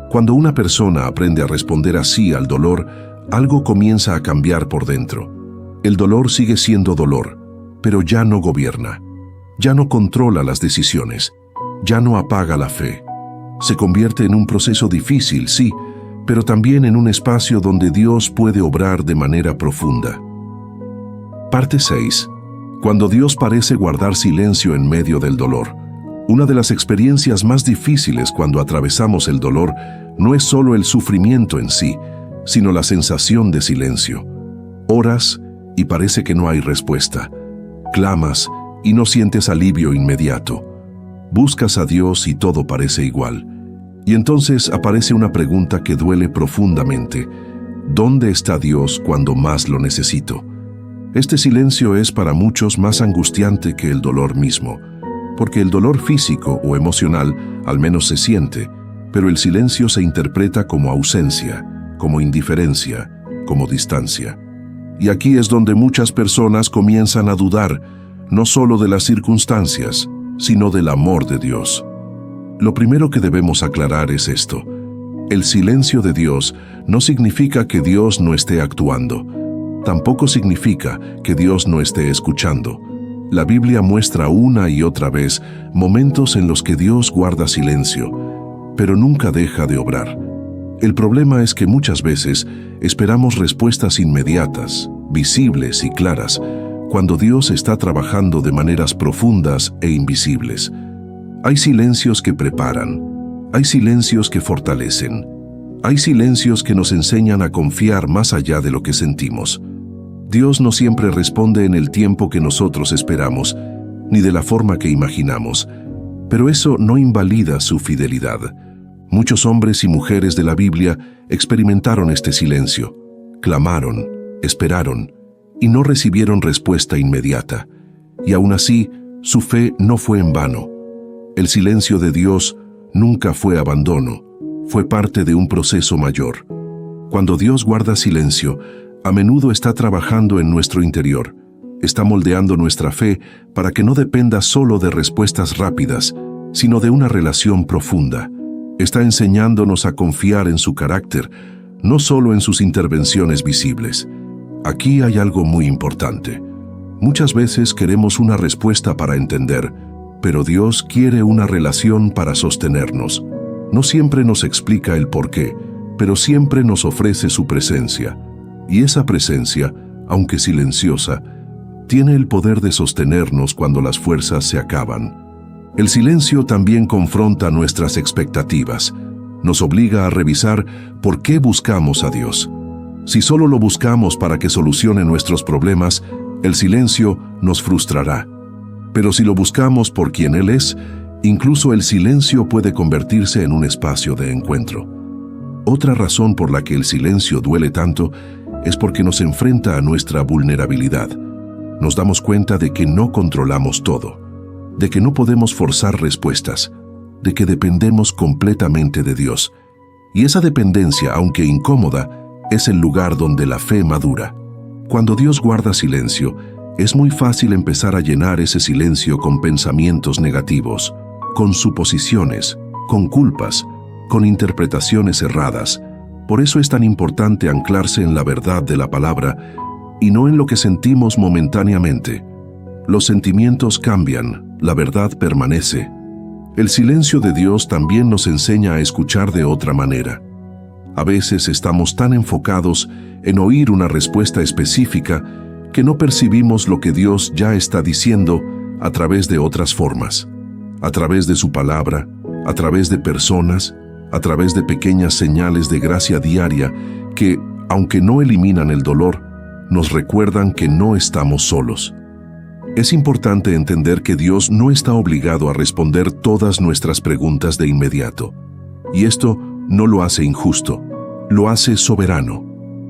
Cuando una persona aprende a responder así al dolor, algo comienza a cambiar por dentro. El dolor sigue siendo dolor, pero ya no gobierna. Ya no controla las decisiones. Ya no apaga la fe. Se convierte en un proceso difícil, sí, pero también en un espacio donde Dios puede obrar de manera profunda. Parte 6. Cuando Dios parece guardar silencio en medio del dolor. Una de las experiencias más difíciles cuando atravesamos el dolor no es solo el sufrimiento en sí, sino la sensación de silencio. Oras y parece que no hay respuesta. Clamas y no sientes alivio inmediato. Buscas a Dios y todo parece igual. Y entonces aparece una pregunta que duele profundamente. ¿Dónde está Dios cuando más lo necesito? Este silencio es para muchos más angustiante que el dolor mismo, porque el dolor físico o emocional al menos se siente, pero el silencio se interpreta como ausencia, como indiferencia, como distancia. Y aquí es donde muchas personas comienzan a dudar, no solo de las circunstancias, sino del amor de Dios. Lo primero que debemos aclarar es esto. El silencio de Dios no significa que Dios no esté actuando. Tampoco significa que Dios no esté escuchando. La Biblia muestra una y otra vez momentos en los que Dios guarda silencio, pero nunca deja de obrar. El problema es que muchas veces esperamos respuestas inmediatas, visibles y claras, cuando Dios está trabajando de maneras profundas e invisibles. Hay silencios que preparan, hay silencios que fortalecen, hay silencios que nos enseñan a confiar más allá de lo que sentimos. Dios no siempre responde en el tiempo que nosotros esperamos, ni de la forma que imaginamos, pero eso no invalida su fidelidad. Muchos hombres y mujeres de la Biblia experimentaron este silencio, clamaron, esperaron, y no recibieron respuesta inmediata. Y aún así, su fe no fue en vano. El silencio de Dios nunca fue abandono, fue parte de un proceso mayor. Cuando Dios guarda silencio, a menudo está trabajando en nuestro interior, está moldeando nuestra fe para que no dependa solo de respuestas rápidas, sino de una relación profunda. Está enseñándonos a confiar en su carácter, no solo en sus intervenciones visibles. Aquí hay algo muy importante. Muchas veces queremos una respuesta para entender, pero Dios quiere una relación para sostenernos. No siempre nos explica el porqué, pero siempre nos ofrece su presencia. Y esa presencia, aunque silenciosa, tiene el poder de sostenernos cuando las fuerzas se acaban. El silencio también confronta nuestras expectativas. Nos obliga a revisar por qué buscamos a Dios. Si solo lo buscamos para que solucione nuestros problemas, el silencio nos frustrará. Pero si lo buscamos por quien Él es, incluso el silencio puede convertirse en un espacio de encuentro. Otra razón por la que el silencio duele tanto es porque nos enfrenta a nuestra vulnerabilidad. Nos damos cuenta de que no controlamos todo, de que no podemos forzar respuestas, de que dependemos completamente de Dios. Y esa dependencia, aunque incómoda, es el lugar donde la fe madura. Cuando Dios guarda silencio, es muy fácil empezar a llenar ese silencio con pensamientos negativos, con suposiciones, con culpas, con interpretaciones erradas. Por eso es tan importante anclarse en la verdad de la palabra y no en lo que sentimos momentáneamente. Los sentimientos cambian, la verdad permanece. El silencio de Dios también nos enseña a escuchar de otra manera. A veces estamos tan enfocados en oír una respuesta específica que no percibimos lo que Dios ya está diciendo a través de otras formas, a través de su palabra, a través de personas, a través de pequeñas señales de gracia diaria que, aunque no eliminan el dolor, nos recuerdan que no estamos solos. Es importante entender que Dios no está obligado a responder todas nuestras preguntas de inmediato. Y esto no lo hace injusto, lo hace soberano.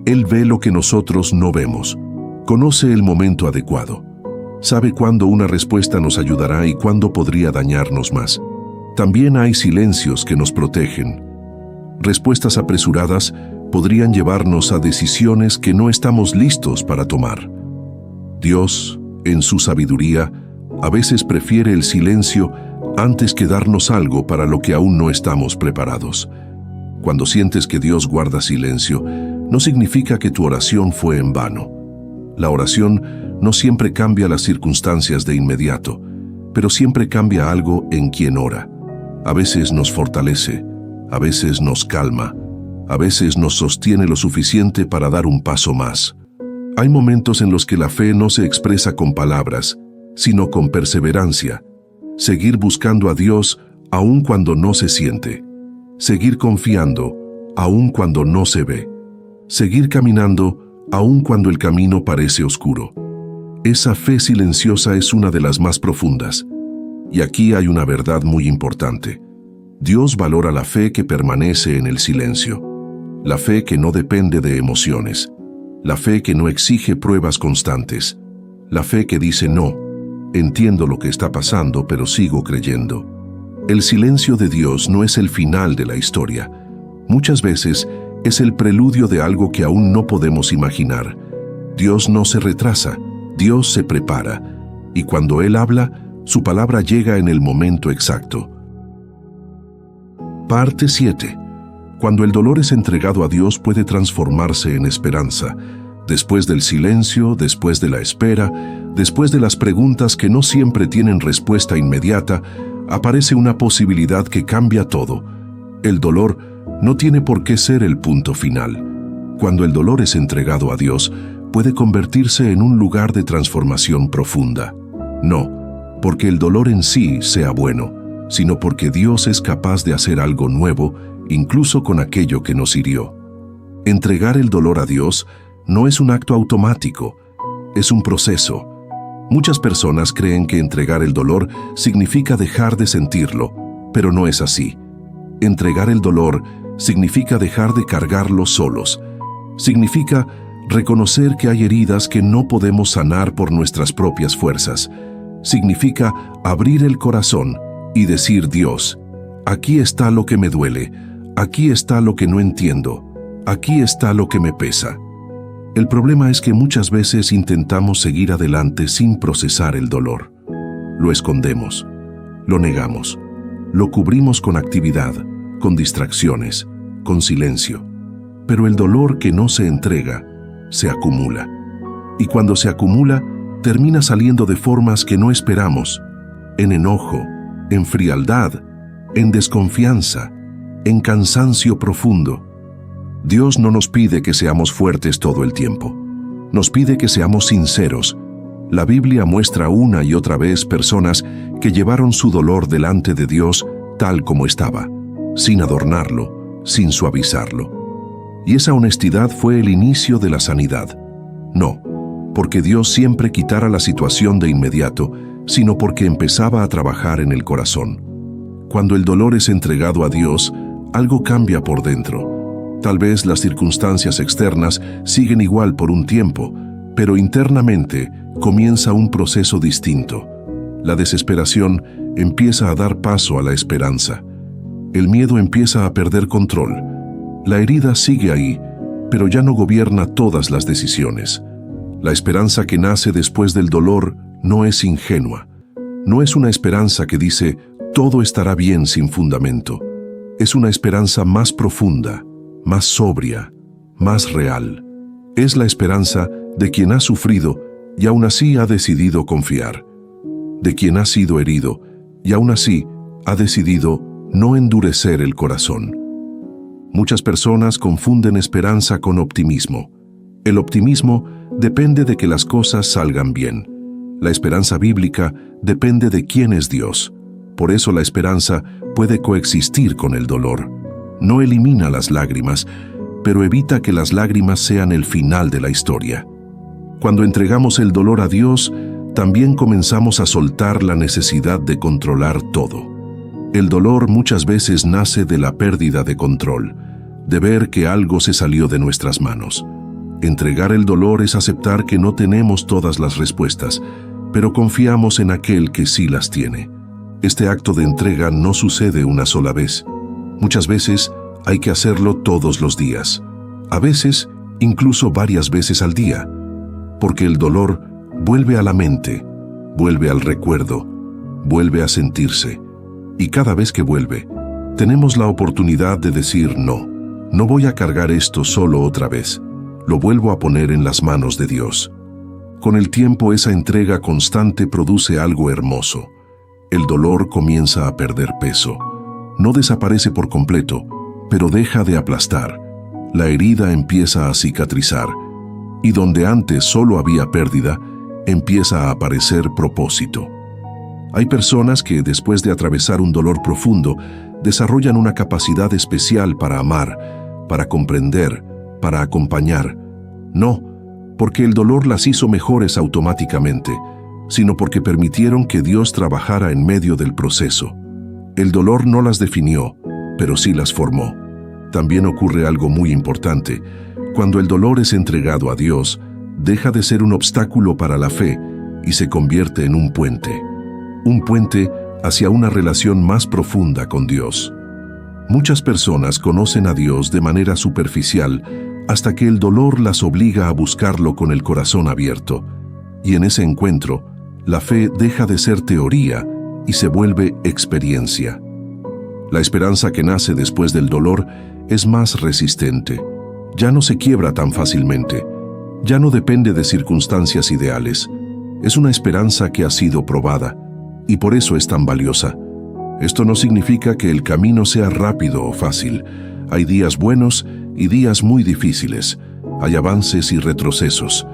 Él ve lo que nosotros no vemos. Conoce el momento adecuado. Sabe cuándo una respuesta nos ayudará y cuándo podría dañarnos más. También hay silencios que nos protegen. Respuestas apresuradas podrían llevarnos a decisiones que no estamos listos para tomar. Dios, en su sabiduría, a veces prefiere el silencio antes que darnos algo para lo que aún no estamos preparados. Cuando sientes que Dios guarda silencio, no significa que tu oración fue en vano. La oración no siempre cambia las circunstancias de inmediato, pero siempre cambia algo en quien ora. A veces nos fortalece, a veces nos calma, a veces nos sostiene lo suficiente para dar un paso más. Hay momentos en los que la fe no se expresa con palabras, sino con perseverancia. Seguir buscando a Dios aun cuando no se siente. Seguir confiando aun cuando no se ve. Seguir caminando aun cuando el camino parece oscuro. Esa fe silenciosa es una de las más profundas. Y aquí hay una verdad muy importante. Dios valora la fe que permanece en el silencio. La fe que no depende de emociones. La fe que no exige pruebas constantes. La fe que dice no. Entiendo lo que está pasando, pero sigo creyendo. El silencio de Dios no es el final de la historia. Muchas veces es el preludio de algo que aún no podemos imaginar. Dios no se retrasa, Dios se prepara. Y cuando Él habla, su palabra llega en el momento exacto. Parte 7. Cuando el dolor es entregado a Dios puede transformarse en esperanza. Después del silencio, después de la espera, después de las preguntas que no siempre tienen respuesta inmediata, aparece una posibilidad que cambia todo. El dolor no tiene por qué ser el punto final. Cuando el dolor es entregado a Dios, puede convertirse en un lugar de transformación profunda. No porque el dolor en sí sea bueno, sino porque Dios es capaz de hacer algo nuevo, incluso con aquello que nos hirió. Entregar el dolor a Dios no es un acto automático, es un proceso. Muchas personas creen que entregar el dolor significa dejar de sentirlo, pero no es así. Entregar el dolor significa dejar de cargarlo solos. Significa reconocer que hay heridas que no podemos sanar por nuestras propias fuerzas. Significa abrir el corazón y decir: Dios, aquí está lo que me duele, aquí está lo que no entiendo, aquí está lo que me pesa. El problema es que muchas veces intentamos seguir adelante sin procesar el dolor. Lo escondemos, lo negamos, lo cubrimos con actividad, con distracciones, con silencio. Pero el dolor que no se entrega se acumula. Y cuando se acumula, termina saliendo de formas que no esperamos: en enojo, en frialdad, en desconfianza, en cansancio profundo. Dios no nos pide que seamos fuertes todo el tiempo. Nos pide que seamos sinceros. La Biblia muestra una y otra vez personas que llevaron su dolor delante de Dios tal como estaba, sin adornarlo, sin suavizarlo. Y esa honestidad fue el inicio de la sanidad. No porque Dios siempre quitara la situación de inmediato, sino porque empezaba a trabajar en el corazón. Cuando el dolor es entregado a Dios, algo cambia por dentro. Tal vez las circunstancias externas siguen igual por un tiempo, pero internamente comienza un proceso distinto. La desesperación empieza a dar paso a la esperanza. El miedo empieza a perder control. La herida sigue ahí, pero ya no gobierna todas las decisiones. La esperanza que nace después del dolor no es ingenua. No es una esperanza que dice: todo estará bien sin fundamento. Es una esperanza más profunda, más sobria, más real. Es la esperanza de quien ha sufrido y aún así ha decidido confiar. De quien ha sido herido y aún así ha decidido no endurecer el corazón. Muchas personas confunden esperanza con optimismo. El optimismo depende de que las cosas salgan bien. La esperanza bíblica depende de quién es Dios. Por eso la esperanza puede coexistir con el dolor. No elimina las lágrimas, pero evita que las lágrimas sean el final de la historia. Cuando entregamos el dolor a Dios, también comenzamos a soltar la necesidad de controlar todo. El dolor muchas veces nace de la pérdida de control, de ver que algo se salió de nuestras manos. Entregar el dolor es aceptar que no tenemos todas las respuestas, pero confiamos en aquel que sí las tiene. Este acto de entrega no sucede una sola vez. Muchas veces hay que hacerlo todos los días. A veces, incluso varias veces al día. Porque el dolor vuelve a la mente, vuelve al recuerdo, vuelve a sentirse. Y cada vez que vuelve, tenemos la oportunidad de decir: no voy a cargar esto solo otra vez. Lo vuelvo a poner en las manos de Dios. Con el tiempo, esa entrega constante produce algo hermoso. El dolor comienza a perder peso. no desaparece por completo, pero deja de aplastar. La herida empieza a cicatrizar, y donde antes solo había pérdida, empieza a aparecer propósito. Hay personas que, después de atravesar un dolor profundo, desarrollan una capacidad especial para amar, para comprender, para acompañar. No, porque el dolor las hizo mejores automáticamente, sino porque permitieron que Dios trabajara en medio del proceso. El dolor no las definió, pero sí las formó. También ocurre algo muy importante. Cuando el dolor es entregado a Dios, deja de ser un obstáculo para la fe y se convierte en un puente. Un puente hacia una relación más profunda con Dios. Muchas personas conocen a Dios de manera superficial hasta que el dolor las obliga a buscarlo con el corazón abierto. Y en ese encuentro, la fe deja de ser teoría y se vuelve experiencia. La esperanza que nace después del dolor es más resistente. Ya no se quiebra tan fácilmente. Ya no depende de circunstancias ideales. Es una esperanza que ha sido probada, y por eso es tan valiosa. Esto no significa que el camino sea rápido o fácil. Hay días buenos y días muy difíciles. Hay avances y retrocesos.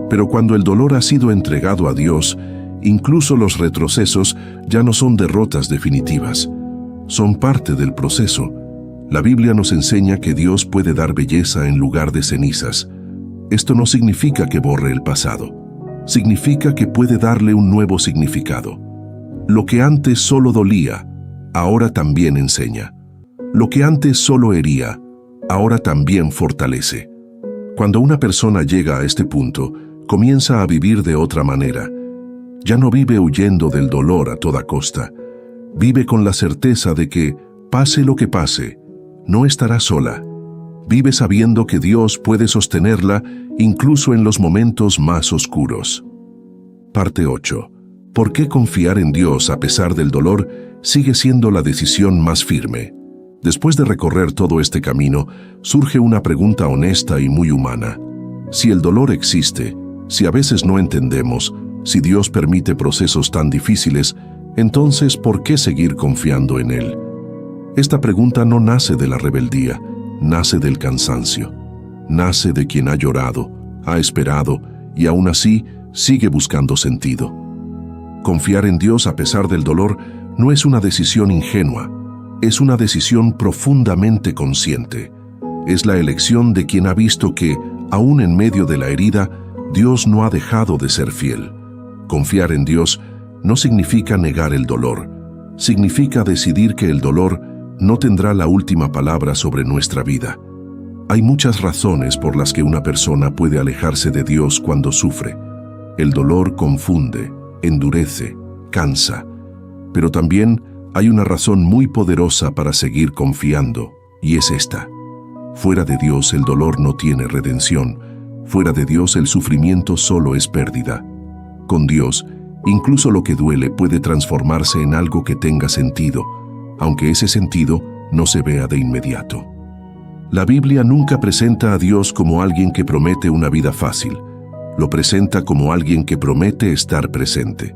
Pero cuando el dolor ha sido entregado a Dios, incluso los retrocesos ya no son derrotas definitivas. Son parte del proceso. La Biblia nos enseña que Dios puede dar belleza en lugar de cenizas. Esto no significa que borre el pasado. Significa que puede darle un nuevo significado. Lo que antes solo dolía, ahora también enseña. Lo que antes solo hería, ahora también fortalece. Cuando una persona llega a este punto, comienza a vivir de otra manera. Ya no vive huyendo del dolor a toda costa. Vive con la certeza de que, pase lo que pase, no estará sola. Vive sabiendo que Dios puede sostenerla incluso en los momentos más oscuros. Parte 8. ¿Por qué confiar en Dios a pesar del dolor sigue siendo la decisión más firme? Después de recorrer todo este camino, surge una pregunta honesta y muy humana. Si el dolor existe, si a veces no entendemos, si Dios permite procesos tan difíciles, entonces ¿por qué seguir confiando en Él? Esta pregunta no nace de la rebeldía, nace del cansancio. Nace de quien ha llorado, ha esperado y aún así sigue buscando sentido. Confiar en Dios a pesar del dolor no es una decisión ingenua, es una decisión profundamente consciente. Es la elección de quien ha visto que, aún en medio de la herida, Dios no ha dejado de ser fiel. Confiar en Dios no significa negar el dolor, significa decidir que el dolor no tendrá la última palabra sobre nuestra vida. Hay muchas razones por las que una persona puede alejarse de Dios cuando sufre. El dolor confunde, endurece, cansa. Pero también hay una razón muy poderosa para seguir confiando, y es esta. Fuera de Dios el dolor no tiene redención. Fuera de Dios el sufrimiento solo es pérdida. Con Dios, incluso lo que duele puede transformarse en algo que tenga sentido, aunque ese sentido no se vea de inmediato. La Biblia nunca presenta a Dios como alguien que promete una vida fácil. Lo presenta como alguien que promete estar presente.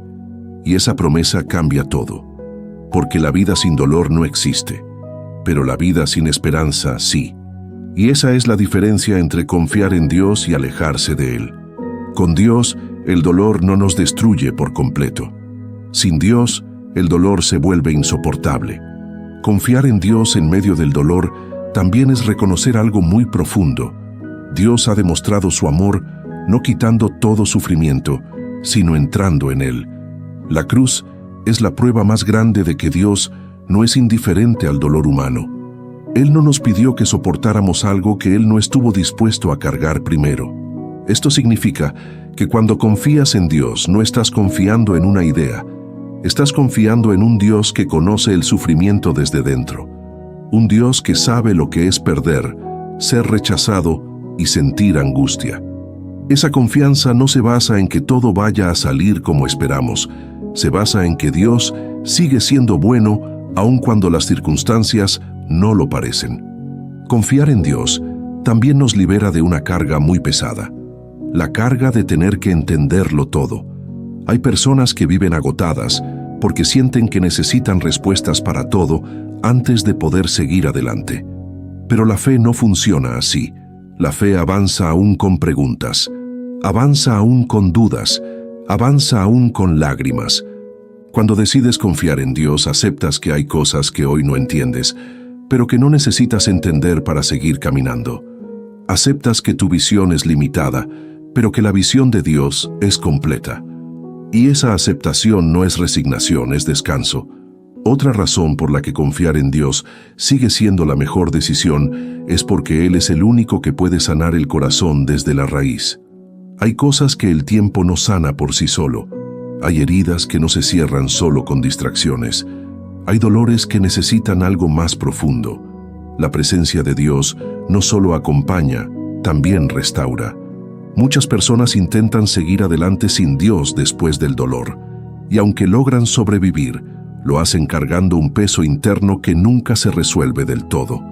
Y esa promesa cambia todo. Porque la vida sin dolor no existe, pero la vida sin esperanza sí. Y esa es la diferencia entre confiar en Dios y alejarse de Él. Con Dios, el dolor no nos destruye por completo. Sin Dios, el dolor se vuelve insoportable. Confiar en Dios en medio del dolor también es reconocer algo muy profundo. Dios ha demostrado su amor no quitando todo sufrimiento, sino entrando en él. La cruz es la prueba más grande de que Dios no es indiferente al dolor humano. Él no nos pidió que soportáramos algo que Él no estuvo dispuesto a cargar primero. Esto significa que cuando confías en Dios no estás confiando en una idea, estás confiando en un Dios que conoce el sufrimiento desde dentro. Un Dios que sabe lo que es perder, ser rechazado y sentir angustia. Esa confianza no se basa en que todo vaya a salir como esperamos, se basa en que Dios sigue siendo bueno aun cuando las circunstancias no lo parecen. Confiar en Dios también nos libera de una carga muy pesada, la carga de tener que entenderlo todo. Hay personas que viven agotadas porque sienten que necesitan respuestas para todo antes de poder seguir adelante. Pero la fe no funciona así. La fe avanza aún con preguntas, avanza aún con dudas, avanza aún con lágrimas. Cuando decides confiar en Dios, aceptas que hay cosas que hoy no entiendes, pero que no necesitas entender para seguir caminando. Aceptas que tu visión es limitada, pero que la visión de Dios es completa. Y esa aceptación no es resignación, es descanso. Otra razón por la que confiar en Dios sigue siendo la mejor decisión es porque Él es el único que puede sanar el corazón desde la raíz. Hay cosas que el tiempo no sana por sí solo. Hay heridas que no se cierran solo con distracciones. Hay dolores que necesitan algo más profundo. La presencia de Dios no solo acompaña, también restaura. Muchas personas intentan seguir adelante sin Dios después del dolor, y aunque logran sobrevivir, lo hacen cargando un peso interno que nunca se resuelve del todo.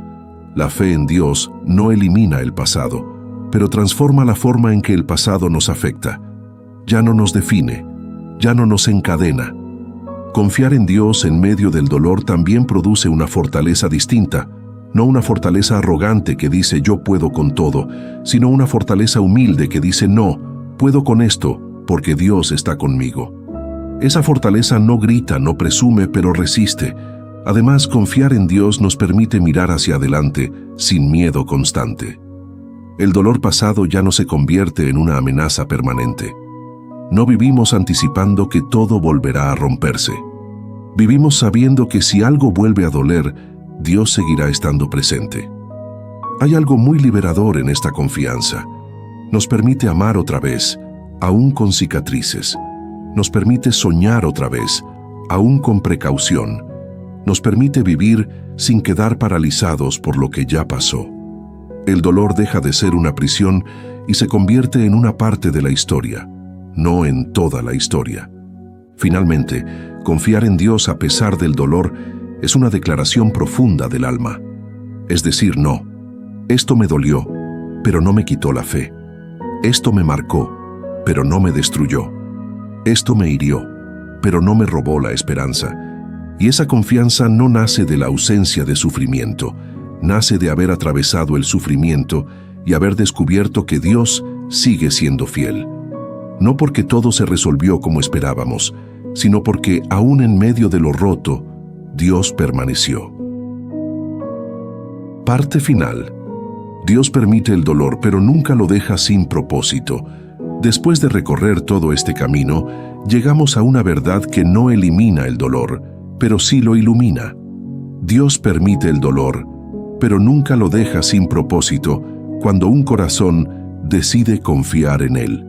La fe en Dios no elimina el pasado, pero transforma la forma en que el pasado nos afecta. Ya no nos define, ya no nos encadena. Confiar en Dios en medio del dolor también produce una fortaleza distinta, no una fortaleza arrogante que dice yo puedo con todo, sino una fortaleza humilde que dice no, puedo con esto porque Dios está conmigo. Esa fortaleza no grita, no presume, pero resiste. Además, confiar en Dios nos permite mirar hacia adelante sin miedo constante. El dolor pasado ya no se convierte en una amenaza permanente. No vivimos anticipando que todo volverá a romperse. Vivimos sabiendo que si algo vuelve a doler, Dios seguirá estando presente. Hay algo muy liberador en esta confianza. Nos permite amar otra vez, aún con cicatrices. Nos permite soñar otra vez, aún con precaución. Nos permite vivir sin quedar paralizados por lo que ya pasó. El dolor deja de ser una prisión y se convierte en una parte de la historia, no en toda la historia. Finalmente, confiar en Dios a pesar del dolor es una declaración profunda del alma. Es decir, no, esto me dolió, pero no me quitó la fe. Esto me marcó, pero no me destruyó. Esto me hirió, pero no me robó la esperanza. Y esa confianza no nace de la ausencia de sufrimiento, nace de haber atravesado el sufrimiento y haber descubierto que Dios sigue siendo fiel. No porque todo se resolvió como esperábamos, sino porque aún en medio de lo roto, Dios permaneció. Parte final. Dios permite el dolor, pero nunca lo deja sin propósito. Después de recorrer todo este camino, llegamos a una verdad que no elimina el dolor, pero sí lo ilumina. Dios permite el dolor, pero nunca lo deja sin propósito cuando un corazón decide confiar en Él.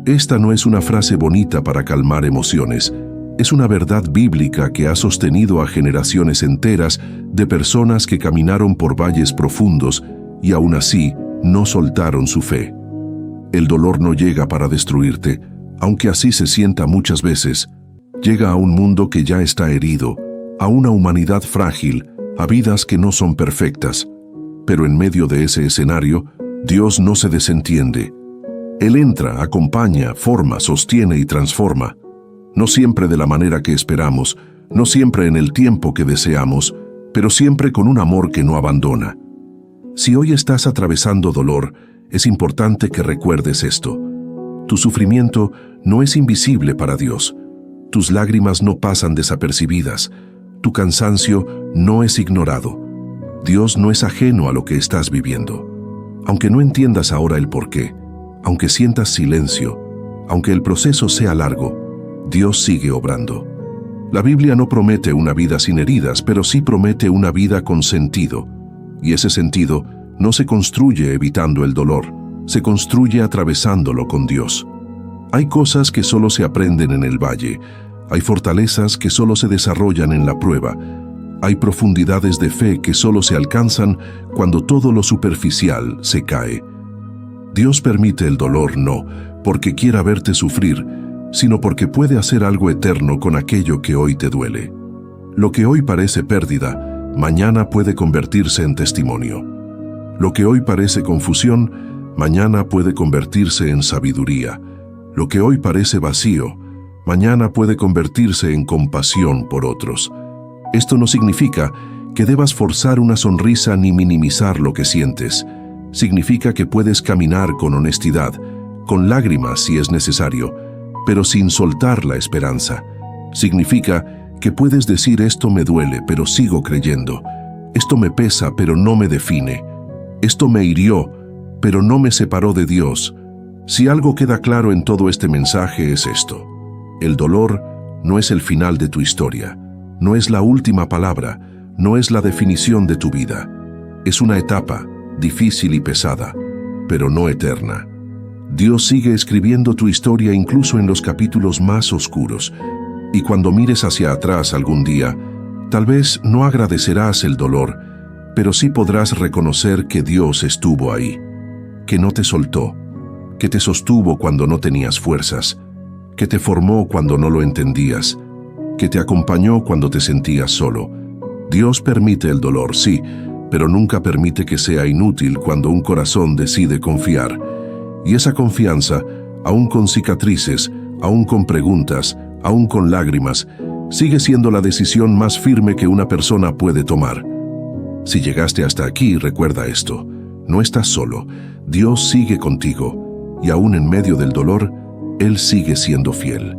Esta no es una frase bonita para calmar emociones, es una verdad bíblica que ha sostenido a generaciones enteras de personas que caminaron por valles profundos y aún así no soltaron su fe. El dolor no llega para destruirte, aunque así se sienta muchas veces. Llega a un mundo que ya está herido, a una humanidad frágil, a vidas que no son perfectas. Pero en medio de ese escenario, Dios no se desentiende. Él entra, acompaña, forma, sostiene y transforma. No siempre de la manera que esperamos, no siempre en el tiempo que deseamos, pero siempre con un amor que no abandona. Si hoy estás atravesando dolor, es importante que recuerdes esto. Tu sufrimiento no es invisible para Dios. Tus lágrimas no pasan desapercibidas. Tu cansancio no es ignorado. Dios no es ajeno a lo que estás viviendo. Aunque no entiendas ahora el porqué, aunque sientas silencio, aunque el proceso sea largo, Dios sigue obrando. La Biblia no promete una vida sin heridas, pero sí promete una vida con sentido. Y ese sentido no se construye evitando el dolor, se construye atravesándolo con Dios. Hay cosas que solo se aprenden en el valle, hay fortalezas que solo se desarrollan en la prueba, hay profundidades de fe que solo se alcanzan cuando todo lo superficial se cae. Dios permite el dolor no porque quiera verte sufrir, sino porque puede hacer algo eterno con aquello que hoy te duele. Lo que hoy parece pérdida, mañana puede convertirse en testimonio. Lo que hoy parece confusión, mañana puede convertirse en sabiduría. Lo que hoy parece vacío, mañana puede convertirse en compasión por otros. Esto no significa que debas forzar una sonrisa ni minimizar lo que sientes. Significa que puedes caminar con honestidad, con lágrimas si es necesario, pero sin soltar la esperanza. Significa que puedes decir esto me duele, pero sigo creyendo. Esto me pesa, pero no me define. Esto me hirió, pero no me separó de Dios. Si algo queda claro en todo este mensaje es esto: el dolor no es el final de tu historia, no es la última palabra, no es la definición de tu vida. Es una etapa, difícil y pesada, pero no eterna. Dios sigue escribiendo tu historia incluso en los capítulos más oscuros, y cuando mires hacia atrás algún día, tal vez no agradecerás el dolor, pero sí podrás reconocer que Dios estuvo ahí, que no te soltó, que te sostuvo cuando no tenías fuerzas, que te formó cuando no lo entendías, que te acompañó cuando te sentías solo. Dios permite el dolor, sí, pero nunca permite que sea inútil cuando un corazón decide confiar. Y esa confianza, aún con cicatrices, aún con preguntas, aún con lágrimas, sigue siendo la decisión más firme que una persona puede tomar. Si llegaste hasta aquí, recuerda esto: no estás solo, Dios sigue contigo, y aún en medio del dolor, Él sigue siendo fiel.